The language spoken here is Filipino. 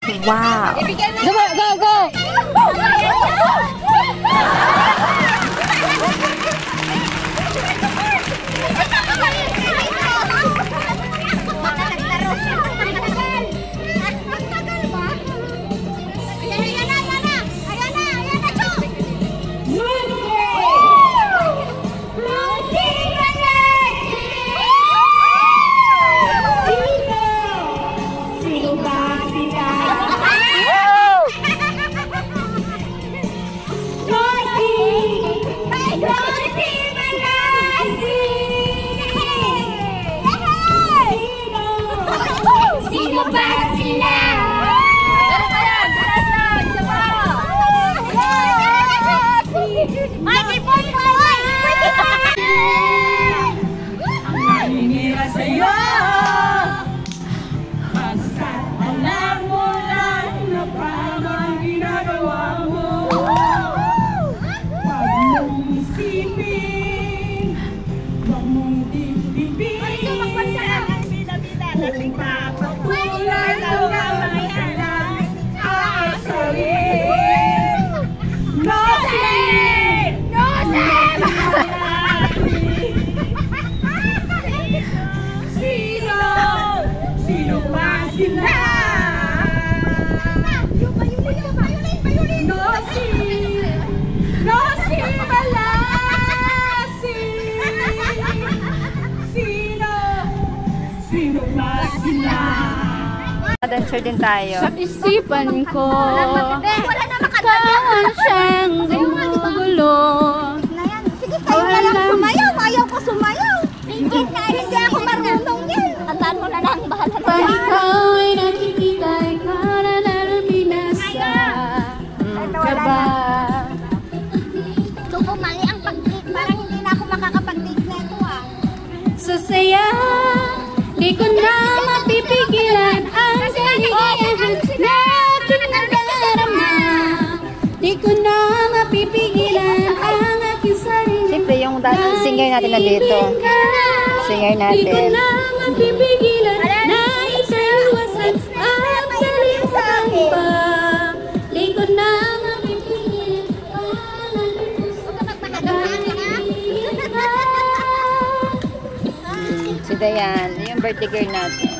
Wow. Go, go! Adventure din tayo. Sa isipan ko, kaan siyang gumugulo. Sige, kayo na lang sumayaw. Ayaw ko sumayaw. Hindi ako marunong yan. Tandaan mo na lang, bahala na. Pag ikaw ay nakikita, ikaw na nalaminasa. Ka ba? So, mali ang pag-date. Parang hindi na ako makakapag-date na ito ah. Sa saya, di ko na mapipigilan ang kaligayahan na aking nadarama. Di ko na mapipigilan ang aking sarili. Siyempre, yung singer natin na dito. Singer Di ko natin. na mapipigilan na italiwasan at kalimutan pa. Di ko na mapipigilan Si Dayan, yung birthday girl natin.